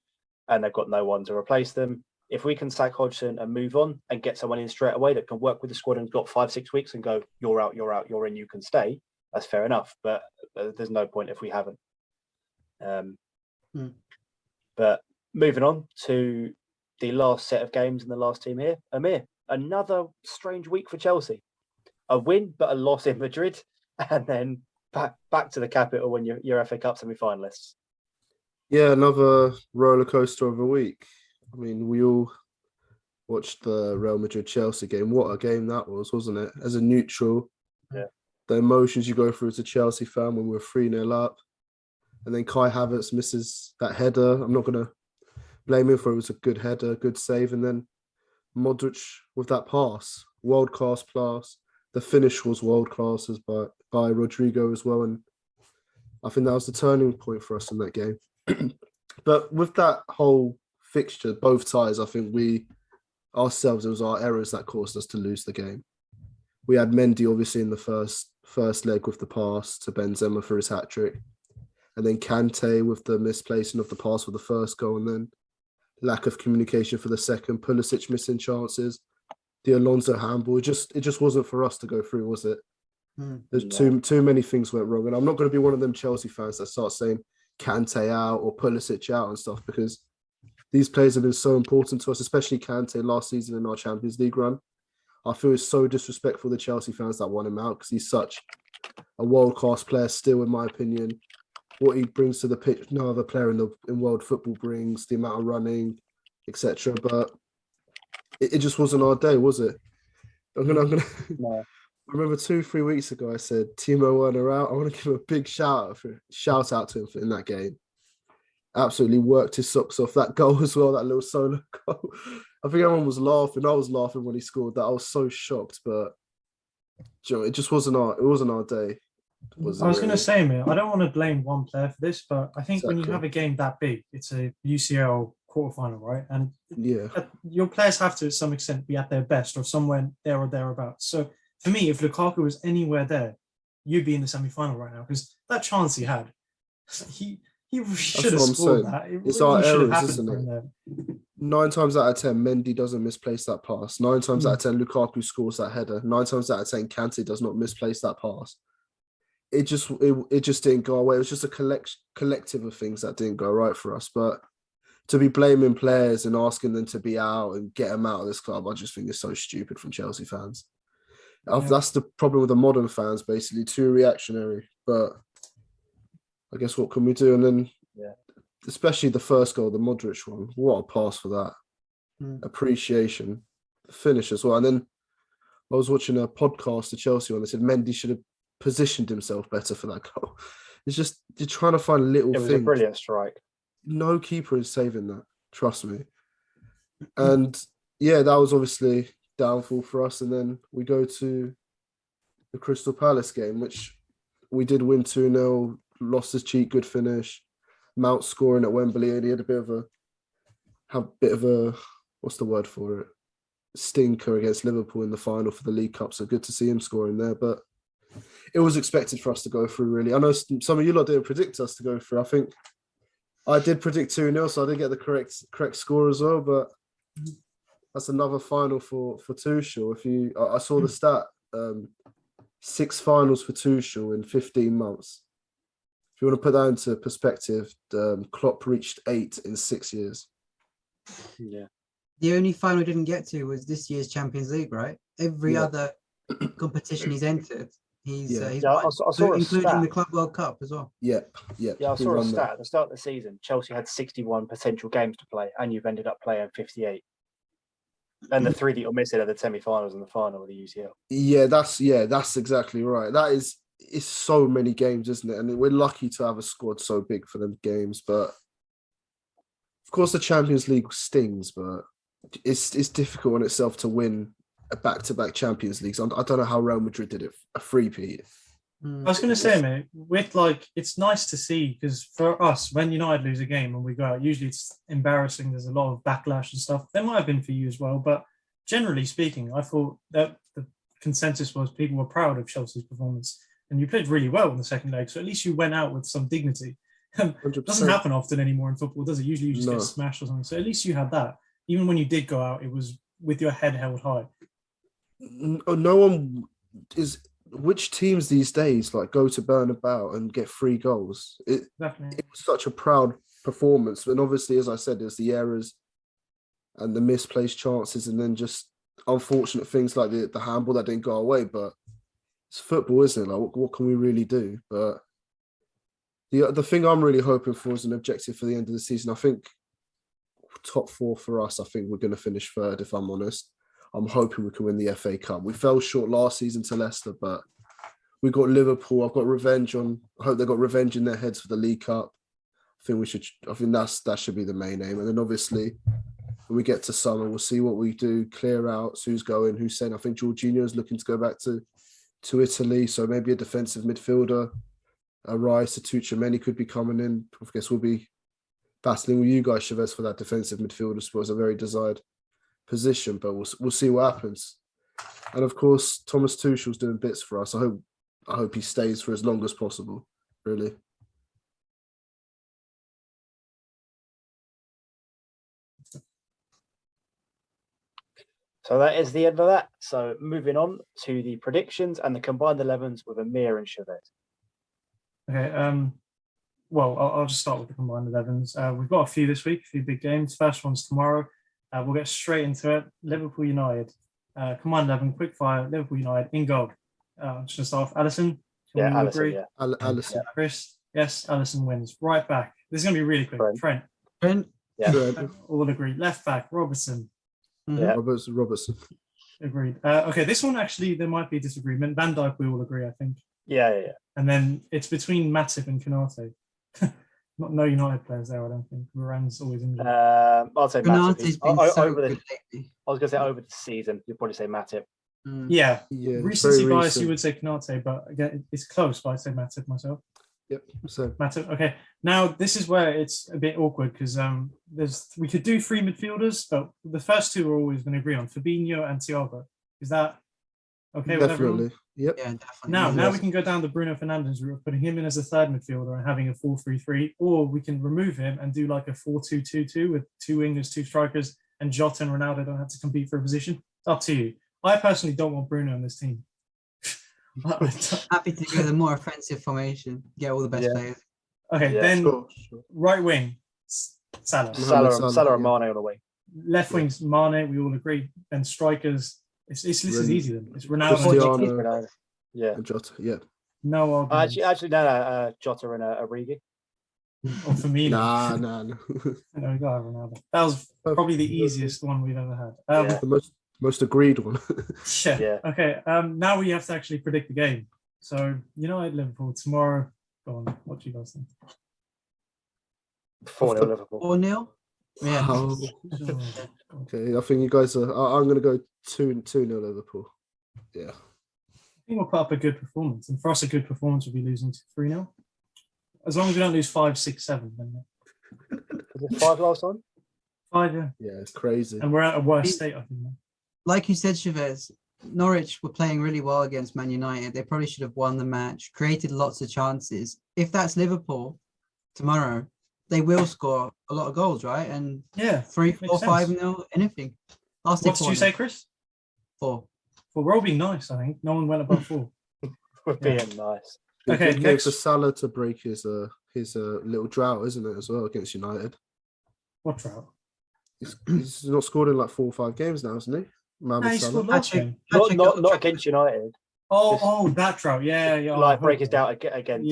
and they've got no one to replace them. If we can sack Hodgson and move on and get someone in straight away that can work with the squad and got 5-6 weeks and go, you're out, you're in, you can stay, that's fair enough. But there's no point if we haven't. But moving on to the last set of games and the last team here, Amir. Another strange week for Chelsea. A win, but a loss in Madrid, and then back to the capital when you're FA Cup semi-finalists. Yeah, another roller coaster of a week. I mean, we all watched the Real Madrid-Chelsea game. What a game that was, wasn't it? As a neutral, the emotions you go through as a Chelsea fan when we're 3-0 up. And then Kai Havertz misses that header. I'm not going to blame him for it. It was a good header, good save. And then Modric with that pass, world-class pass. The finish was world-class by Rodrigo as well. And I think that was the turning point for us in that game. But with that whole fixture, both ties, I think it was our errors that caused us to lose the game. We had Mendy obviously in the first leg with the pass to Benzema for his hat-trick. And then Kante with the misplacing of the pass for the first goal, and then lack of communication for the second. Pulisic missing chances. The Alonso handball. It just wasn't for us to go through, was it? There's too many things went wrong. And I'm not going to be one of them Chelsea fans that start saying Kante out or Pulisic out and stuff, because these players have been so important to us, especially Kante last season in our Champions League run. I feel it's so disrespectful to Chelsea fans that want him out, because he's such a world-class player still, in my opinion. What he brings to the pitch, no other player in world football brings, the amount of running, etc. But it just wasn't our day, was it? I'm gonna. No. I remember 2-3 weeks ago, I said Timo Werner out. I want to give him a big shout out to him in that game. Absolutely worked his socks off. That goal as well, that little solo goal. I think everyone was laughing. I was laughing when he scored that. I was so shocked, but it just wasn't our day. I was going to say, mate, I don't want to blame one player for this, but I think when you have a game that big, it's a UCL quarterfinal, right? And your players have to, to some extent, be at their best or somewhere there or thereabouts. So for me, if Lukaku was anywhere there, you'd be in the semi-final right now, because that chance he had, he should have scored that. It's our errors, isn't it? 9 times out of 10, Mendy doesn't misplace that pass. 9 times out of 10, Lukaku scores that header. 9 times out of 10, Kante does not misplace that pass. It just didn't go away. It was just a collective of things that didn't go right for us. But to be blaming players and asking them to be out and get them out of this club, I just think it's so stupid from Chelsea fans. Yeah. That's the problem with the modern fans, basically, too reactionary. But I guess what can we do? And then, especially the first goal, the Modric one, what a pass for that. Appreciation, the finish as well. And then I was watching a podcast, the Chelsea one, they said Mendy should have positioned himself better for that goal. It's just, you're trying to find little things. It was a brilliant strike. No keeper is saving that, trust me. And that was obviously downfall for us. And then we go to the Crystal Palace game, which we did win 2-0, lost his cheek, good finish. Mount scoring at Wembley, and he had a bit of a what's the word for it? Stinker against Liverpool in the final for the League Cup. So good to see him scoring there. But it was expected for us to go through, really. I know some of you lot didn't predict us to go through. I think I did predict 2-0, so I did get the correct score as well. But that's another final for Tuchel. I saw the stat, 6 finals for Tuchel in 15 months. If you want to put that into perspective, Klopp reached 8 in 6 years. Yeah. The only final we didn't get to was this year's Champions League, right? Every other competition he's entered, he's won, I saw including the Club World Cup as well. Yeah, I saw a stat at the start of the season. Chelsea had 61 potential games to play, and you've ended up playing 58. And the 3 that you're missing are the semi-finals and the final of the UCL. That's exactly right. It's so many games, isn't it? And we're lucky to have a squad so big for them games. But of course, the Champions League stings, but it's difficult in itself to win a back-to-back Champions Leagues. I don't know how Real Madrid did it, a three-peat. I was going to say, mate, it's nice to see, because for us, when United lose a game and we go out, usually it's embarrassing. There's a lot of backlash and stuff. There might have been for you as well, but generally speaking, I thought that the consensus was people were proud of Chelsea's performance, and you played really well in the second leg. So at least you went out with some dignity. It doesn't happen often anymore in football, does it? Usually you just get smashed or something. So at least you had that. Even when you did go out, it was with your head held high. No one is. Which teams these days go to Bernabeu and get 3 goals? It was such a proud performance. And obviously, as I said, there's the errors and the misplaced chances, and then just unfortunate things like the handball that didn't go away. But it's football, isn't it? What can we really do? But the thing I'm really hoping for is an objective for the end of the season. I think top 4 for us. I think we're going to finish 3rd, if I'm honest. I'm hoping we can win the FA Cup. We fell short last season to Leicester, but We got Liverpool. I've got revenge on. I hope they got revenge in their heads for the League Cup. I think that should be the main aim. And then obviously, when we get to summer, we'll see what we do. Clear out who's going, who's saying. I think Jorginho is looking to go back to Italy, so maybe a defensive midfielder. Rice, Tuchemeni could be coming in. I guess we'll be battling with you guys, Chavez, for that defensive midfielder spot. It's a very desired position, but we'll see what happens. And of course, Thomas Tuchel's doing bits for us. I hope he stays for as long as possible. Really. So that is the end of that. So moving on to the predictions and the combined 11s with Amir and Chavez. Okay. Well, I'll just start with the combined 11s. We've got a few this week, a few big games. First one's tomorrow. We'll get straight into it. Liverpool United. Combined 11, quick fire. Liverpool United in goal. Just to start off, Alisson. Yeah, Alisson. Yeah. Alisson. Yeah. Chris. Yes, Alisson wins. Right back. This is going to be really quick. Trent. Yeah. All agree. Left back, Robertson. Yeah. Robertson. Agreed. Okay, this one actually, there might be a disagreement. Van Dijk, we all agree, I think. Yeah. And then it's between Matip and Konate. No United players there, I don't think. Moran's always injured. I'd say Konate's Matip. been so good lately. I was going to say over the season, you'd probably say Matip. Yeah. Recency bias, recent. you would say Konate, but again, it's close, but I'd say Matip myself. Yep. So Matip. Okay. Now, this is where it's a bit awkward because we could do three midfielders, but the first two we're always going to agree on, Fabinho and Thiago. Is that okay with everyone? definitely. Yep. Yeah, definitely. Now we can go down the Bruno Fernandes route of putting him in as a third midfielder and having a 4-3-3, or we can remove him and do like a 4-2-2-2 with two wingers, two strikers, and Jota and Ronaldo don't have to compete for a position. It's up to you. I personally don't want Bruno in this team. Happy to go the more offensive formation. Get all the best players. Okay, then Sure. right wing, Salah. Salah and Mane on the wing. Left wing's Mane, we all agree. Then strikers, this is easy then. It's Ronaldo. Cristiano. Yeah. And Jota. Yeah. No arguments. Actually, no. Jota and Origi. Or Firmino. Nah. No, we got Ronaldo. That was probably the easiest one we've ever had. The most agreed one. Yeah. Okay. Now we have to actually predict the game. So United Liverpool tomorrow. Go on. What do you guys think? 4-0 Liverpool. 4-0? Yeah. Oh. Okay, I think you guys are. I'm going to go 2-0 Liverpool. Yeah. I think we'll put up a good performance, and for us, a good performance would be losing to 3-0. As long as we don't lose 5, 6, 7, then. Was it 5 last time? 5, yeah. Yeah, it's crazy. And we're at a worse state, I think. Like you said, Chavez, Norwich were playing really well against Man United. They probably should have won the match, created lots of chances. If that's Liverpool tomorrow, they will score a lot of goals, right? And 3, 4, 5-0, anything. What did you say, Chris? 4. Well, we're all being nice, I think. No one went above 4. We're being nice. Okay, next. For Salah to break his little drought, isn't it, as well, against United? What drought? He's not scored in like 4 or 5 games now, hasn't he? He scored last game. Not against United. Oh, that drought. Yeah. Like break his doubt against.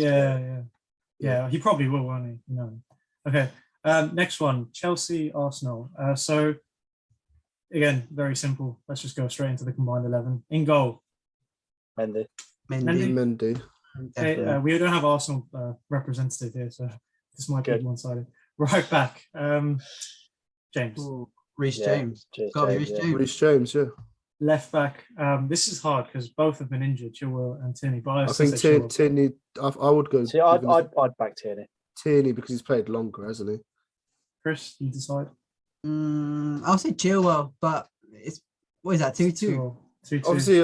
Yeah. He probably will, won't he? No. Okay. Next one, Chelsea, Arsenal. So again, very simple. Let's just go straight into the combined 11. In goal, Mendy. Okay, we don't have Arsenal representative here, so this might be one-sided. Right back, James. Reece James. Reece James, yeah. Left back, this is hard because both have been injured, Chilwell and Tierney. But I think Tierney, I would go. See, I'd back Tierney. Tierney because he's played longer, hasn't he? Chris, you decide. I'll say Chilwell, but it's what is that? 2-2. 2-2. Obviously,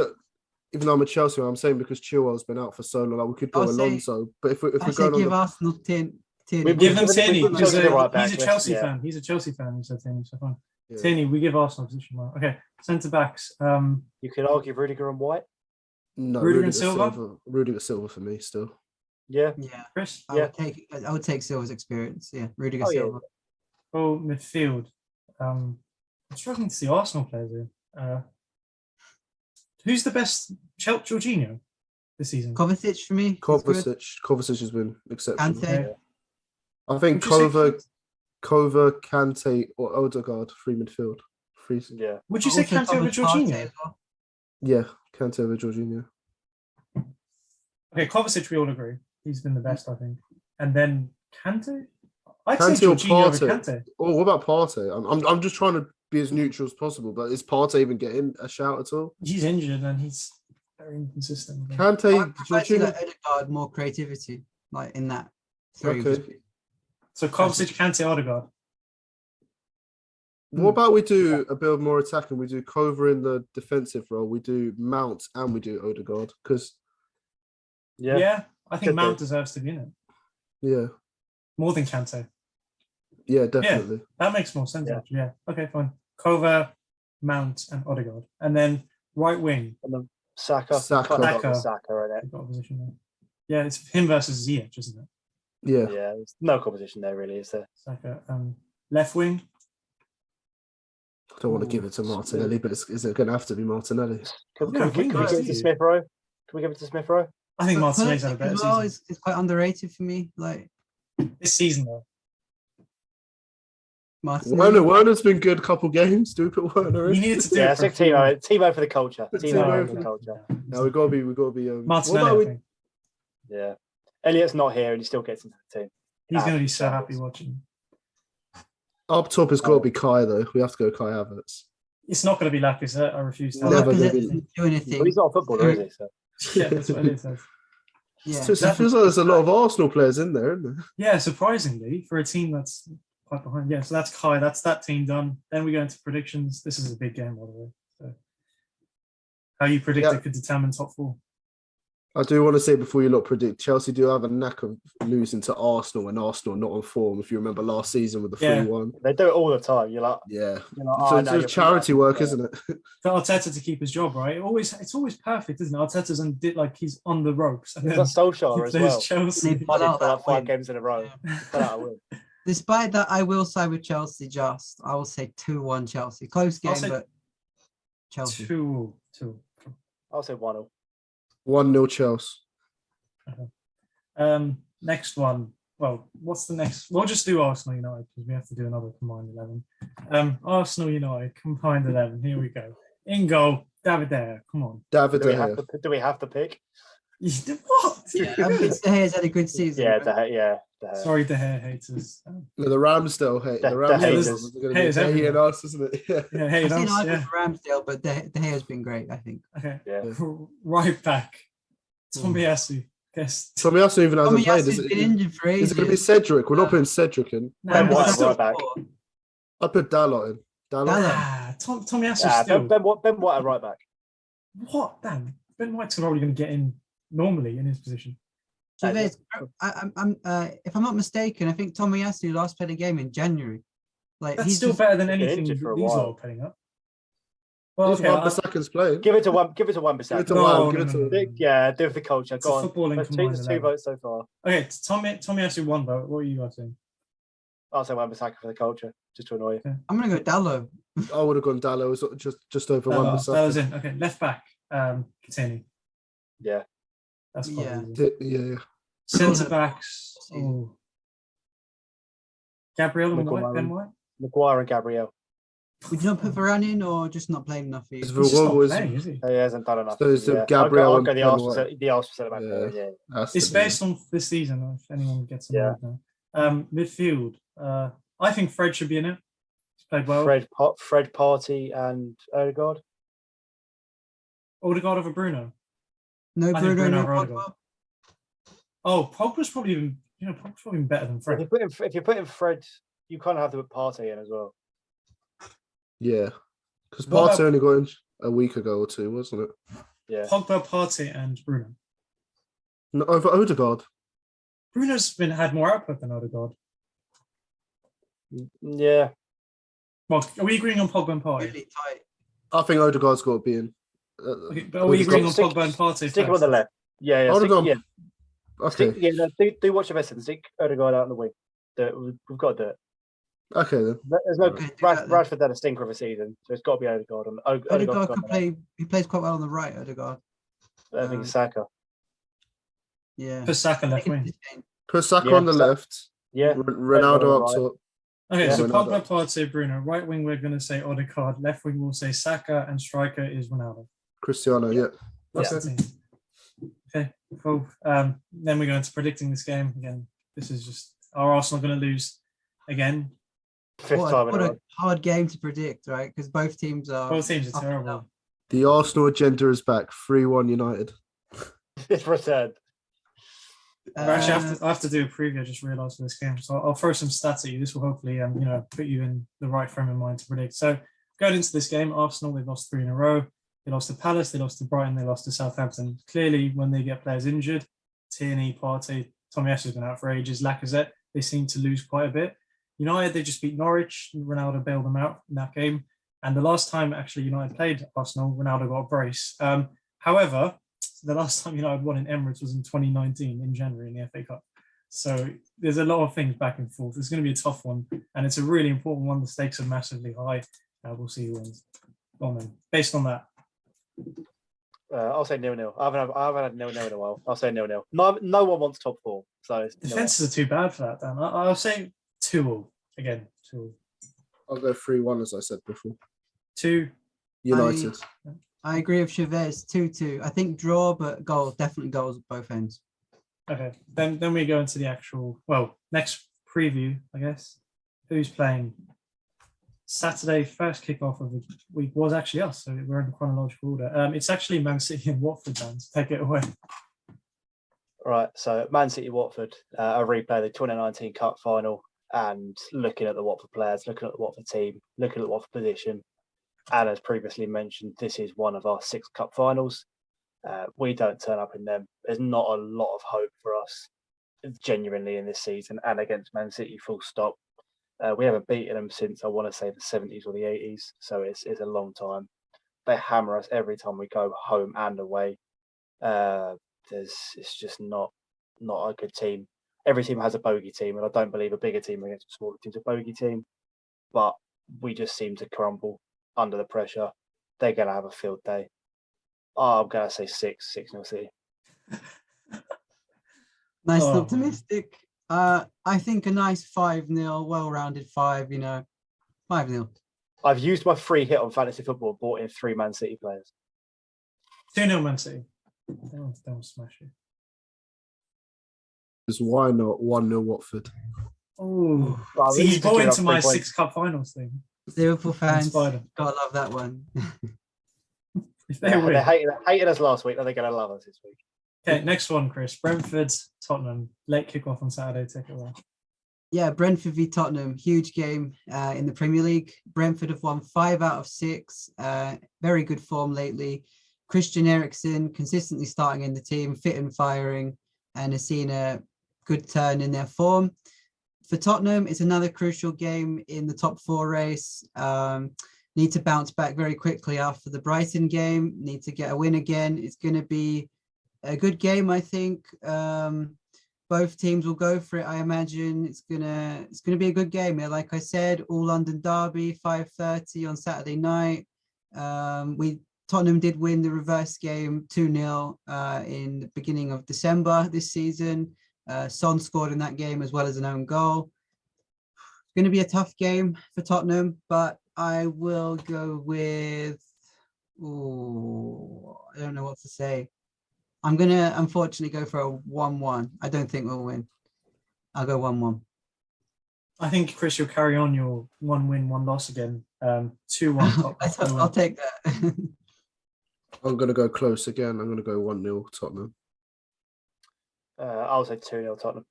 even though I'm a Chelsea, I'm saying because Chilwell's been out for so long, like we could go Alonso. But if we're going give Arsenal Tierney. We give them Tierney because he's a Chelsea fan. He said Tierney, so fine. Yeah. Tierney, we give Arsenal position. Right? Okay, centre backs. You could argue Rudiger and White. No, Rudiger and Silva. Rudiger Silva for me still. Yeah. Chris. I would take Silva's experience. Yeah, Rudiger Silva. Oh, midfield. I'm struggling to see Arsenal players here. Who's the best? Jorginho this season. Kovacic for me. Kovacic has been exceptional. Kante. I think Kova, Kante, or Odegaard, free midfield. Yeah. Would you say Kante over Jorginho? Yeah, Kante over Jorginho. Okay, Kovacic, we all agree. He's been the best, I think. And then Kante? I'd Kante say or Jorginho over Partey? Kante. Oh, what about Partey? I'm just trying to be as neutral as possible, but is Partey even getting a shout at all? He's injured and he's very inconsistent. Kante, I see Jorginho. that Odegaard more creativity, like in that three. Okay. So Kovacic, Kante, Odegaard. What about we do a bit of more attacking? We do Kova in the defensive role. We do Mount and we do Odegaard because Yeah, I think Could Mount do. deserves to be in it. yeah, More than Kante. definitely. That makes more sense, Yeah. actually. Yeah. Okay, fine. Kova, Mount, and Odegaard. And then right wing. And then Saka. Saka. Kind of got Saka. Saka in it. We've got a position there. Yeah, it's him versus Ziyech, isn't it? Yeah. Yeah, there's no competition there, really, is there? Saka. Left wing. I don't want to give it to Martinelli, but is it going to have to be Martinelli? Can Yeah, we give wingers, it to do you? Smith Rowe? Can we give it to Smith Rowe? I think But Martinelli's had a Pulisic better as well season. is quite underrated for me. Like This season, though. Martinelli. Werner's been good couple games. Do we put Werner You in? needed to do Yeah, it it's for like Timo for the culture. Timo Timo for for the the- culture. No, we got to be. Martinelli, what I about think. Yeah. Elliot's not here and he still gets into the team. He's going to be so Shambles. happy watching. up top? Has got to be Kai though. We have to go Kai Havertz. It's not going to be Lacazette. I refuse to. Well, Never Lacazette gonna be- doesn't do anything. Well, he's not a footballer, is he? So. Yeah, that's what it says. Yeah, So it feels like there's a lot of Arsenal players in there, isn't there? Yeah, surprisingly, for a team that's quite behind. Yeah, so that's Kai. That's that team done. Then we go into predictions. This is a big game, by the way. So how you predict Yeah. it could determine top four. I do want to say before you lot predict, Chelsea do have a knack of losing to Arsenal when Arsenal are not on form. If you remember last season with the 3-1. They do it all the time. You're like, Yeah. oh, So no, it's you're just charity right. work, Yeah. isn't it? For Arteta to keep his job, right? It's always perfect, isn't it? Arteta's like he's on the ropes. And He's then got Solskjaer he as plays well. Chelsea. Maybe Pull out that like 5 win. games in a row. Pull out a win. Despite that, I will side with Chelsea. I will say 2-1 Chelsea. Close I'll game, say but Chelsea. 2. I'll say 1-0. 1-0 Chelsea. Next one. Well, what's the next? We'll just do Arsenal United because we have to do another combined 11. Arsenal United combined 11. Here we go. In goal, David De Gea. Come on. David Do we, De have Gea. to, do we have to pick? What? Yeah, De Gea's had a good season. Yeah, right? De Gea. Sorry, De Gea haters. No, the Ramsdale hate. The The Ramsdale haters. is going Haters to be everywhere. and us, isn't it? Yeah. Yeah, hey, I've seen that's, Ivan yeah. Ramsdale, but De Gea's been great, I think. Okay. Yeah. Right back. Tomiyasu. Guess. Tomiyasu even hasn't played. Tomiyasu's been injured for Is ages. it going to be Cedric? We're not putting Cedric in. Ben but White, still- right back. I'd put Dalot in. Dalot? Tomiyasu still. Ben White at right back. What? Damn. Ben White's probably going to get in normally in his position. So if I'm not mistaken, I think Tomiyasu last played a game in January. Like That's he's still just- better than been anything injured these for a lot while. are putting up. Well, This okay. one Bissaka's playing. Give it to one. Give it to Give it Bissaka. to No, one. no, Give it no, to no, no. Yeah, do it for the culture. It's Go a on. footballing Let's combined choose 2 11. votes so far. Okay, Tomiyasu one vote. What are you guys saying? I'll say Bissaka for the culture, just to annoy you. I'm gonna go Dallo. I would have gone Dalot just over one That was Bissaka. in. Okay, left back. Coutinho. Yeah. That's quite Yeah. easy. Yeah. Centre backs. Season. Oh. Gabriel and Maguire. White. Ben White. Maguire and Gabriel. Would you not put Varane in or just not playing enough for you? It's He's just not What was- playing, is he? He hasn't done enough. So it's yeah. Gabriel I'll and go the Ben Arsenal White. centre back. Yeah. Yeah. That's It's the based on this season. If anyone gets some Yeah. now. Midfield. I think Fred should be in it. He's played well. Fred Party and Odegaard. Odegaard over Bruno. No I think Bruno, Bruno no or Pogba. Odegaard. Oh, Pogba's probably even. Pogba's probably even better than Fred. If you put in Fred, you kind of have to put Party in as well. Yeah. Because What Partey about- only got in a week ago or 2, wasn't it? Yeah. Pogba, Partey, and Bruno. No, over Odegaard. Bruno's had more output than Odegaard. Yeah. Well, are we agreeing on Pogba and Partey? Really tight. I think Odegaard's got to be in. Okay, but are we Odegaard- agreeing on Stick- Pogba and Partey? Stick him on first? the left. Yeah. Odegaard. Yeah. Okay. Do watch your best and stick Odegaard out on the wing. We've got to do it. Okay then. There's no Okay, do that then. Rashford had a stinker of a season, so it's got to be Odegaard. And Odegaard could play. He plays quite well on the right. Odegaard. I think it's Saka. Yeah. For Saka left wing. Put Saka Yeah, on the left. Yeah. Ronaldo up right. top. Okay, Yeah. so Ronaldo. Pogba, Partey, Bruno. Right wing, we're going to say Odegaard. Left wing, we'll say Saka, and striker is Ronaldo. Cristiano. Yeah. That's Okay. the team. Okay, cool. Then we go into predicting this game. Again, this is just, are Arsenal going to lose again? Fifth time in a What row. a hard game to predict, right? Because both teams are Both teams are up and terrible. down. The Arsenal agenda is back. 3-1 United. It's returned. Actually, I have to do a preview. I just realised for this game, so I'll throw some stats at you. This will hopefully, put you in the right frame of mind to predict. So going into this game, Arsenal, they've lost 3 in a row. They lost to Palace, they lost to Brighton, they lost to Southampton. Clearly, when they get players injured, Tierney, Partey, Tommy Ash has been out for ages, Lacazette, they seem to lose quite a bit. United, they just beat Norwich. Ronaldo bailed them out in that game. And the last time actually United played Arsenal, Ronaldo got a brace. However, the last time United won in Emirates was in 2019 in January in the FA Cup. So there's a lot of things back and forth. It's going to be a tough one, and it's a really important one. The stakes are massively high. We'll see who wins. Go on then. Based on that. I'll say 0-0. I haven't had 0-0 in a while. I'll say 0-0. No one wants top 4. So it's defenses are too bad for that, Dan. I'll say 2-2 again. 2-2. I'll go 3-1 as I said before. 2 United. I agree with Chavez, 2-2. I think draw, but definitely goals at both ends. Okay, then we go into the actual, next preview, I guess. Who's playing? Saturday, first kickoff of the week was actually us, so we're in chronological order. It's actually Man City and Watford, Dan. So take it away. Right, so Man City Watford, a replay of the 2019 Cup final, and looking at the Watford players, looking at the Watford team, looking at the Watford position. And as previously mentioned, this is one of our 6 cup finals. We don't turn up in them. There's not a lot of hope for us, genuinely, in this season and against Man City, full stop. We haven't beaten them since, I want to say, the 70s or the 80s. So it's a long time. They hammer us every time we go home and away. It's just not a good team. Every team has a bogey team, and I don't believe a bigger team against a smaller team's a bogey team. But we just seem to crumble under the pressure. They're going to have a field day. I'm going to say 6-0 City. Nice and optimistic. I think a nice 5-0, well-rounded 5, 5-0. I've used my free hit on fantasy football and bought in 3 Man City players. 2-0 Man City. Don't smash it. Because why not 1-0 Watford? Oh, see, he's bought into my 6 cup finals thing. Liverpool fans, gotta love that one. They hated us last week, now they're going to love us this week. Okay, next one, Chris. Brentford, Tottenham. Late kickoff on Saturday. Take it away. Yeah, Brentford v Tottenham. Huge game in the Premier League. Brentford have won 5 out of 6. Very good form lately. Christian Eriksen consistently starting in the team, fit and firing, and has seen a good turn in their form. For Tottenham, it's another crucial game in the top 4 race. Need to bounce back very quickly after the Brighton game. Need to get a win again. It's going to be a good game, I think. Both teams will go for it. I imagine it's gonna be a good game. Yeah, like I said, all London derby, 5:30 on Saturday night. Tottenham did win the reverse game 2-0 in the beginning of December this season. Son scored in that game as well as an own goal. It's going to be a tough game for Tottenham, but I will go with, I don't know what to say. I'm going to unfortunately go for a 1-1. I don't think we'll win. I'll go 1-1. I think, Chris, you'll carry on your 1 win, 1 loss again. 2-1. I'll take that. I'm going to go close again. I'm going to go 1-0 Tottenham. I'll say 2-0 Tottenham.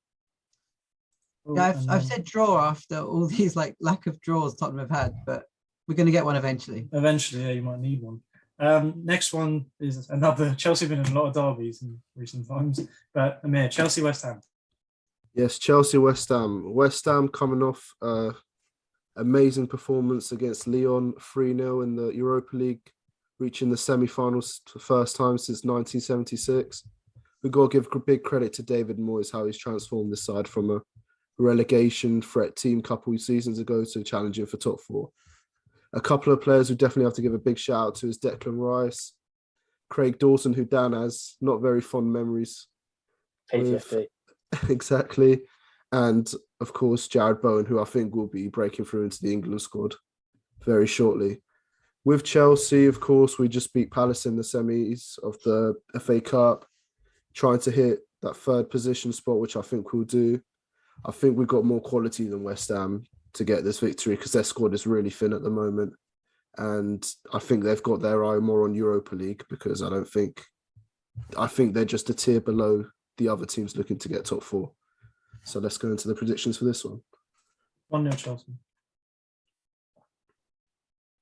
Yeah, I've said draw after all these lack of draws Tottenham have had, but we're going to get one eventually. Eventually, yeah, you might need one. Next one is another. Chelsea have been in a lot of derbies in recent times, but Amir, Chelsea West Ham. Yes, Chelsea West Ham. West Ham coming off amazing performance against Lyon, 3-0 in the Europa League, reaching the semi-finals for the first time since 1976. We've got to give big credit to David Moyes, how he's transformed this side from a relegation threat team a couple of seasons ago to challenging for top 4. A couple of players who definitely have to give a big shout out to is Declan Rice, Craig Dawson, who Dan has not very fond memories PTSD. Exactly. And of course, Jared Bowen, who I think will be breaking through into the England squad very shortly. With Chelsea, of course, we just beat Palace in the semis of the FA Cup. trying to hit that third position spot, which I think we'll do. I think we've got more quality than West Ham to get this victory because their squad is really thin at the moment. And I think they've got their eye more on Europa League because I think they're just a tier below the other teams looking to get top 4. So let's go into the predictions for this one. 1-0 Chelsea.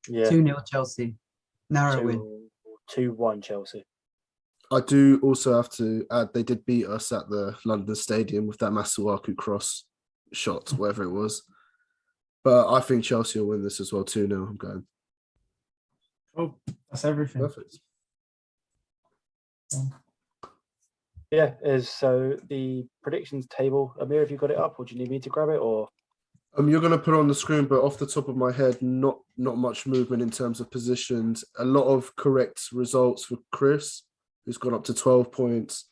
Yeah. 2-0 Chelsea. Narrow win. 2-1 Chelsea. I do also have to add they did beat us at the London Stadium with that Masuaku cross shot, whatever it was. But I think Chelsea will win this as well, 2-0. I'm going. Oh, that's everything. Perfect. Yeah, so the predictions table. Amir, have you got it up, or do you need me to grab it? Or You're going to put on the screen, but off the top of my head, not much movement in terms of positions. A lot of correct results for Chris, who's gone up to 12 points.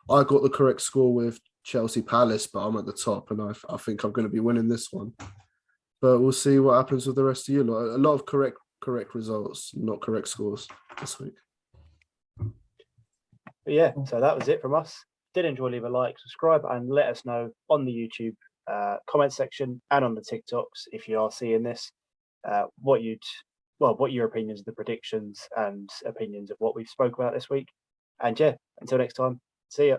I got the correct score with Chelsea Palace, but I'm at the top, and I think I'm going to be winning this one. But we'll see what happens with the rest of you. A lot of correct results, not correct scores this week. But yeah, so that was it from us. Did enjoy, leave a like, subscribe, and let us know on the YouTube comment section and on the TikToks if you are seeing this, what your opinions of the predictions and opinions of what we've spoke about this week. And yeah, until next time, see ya.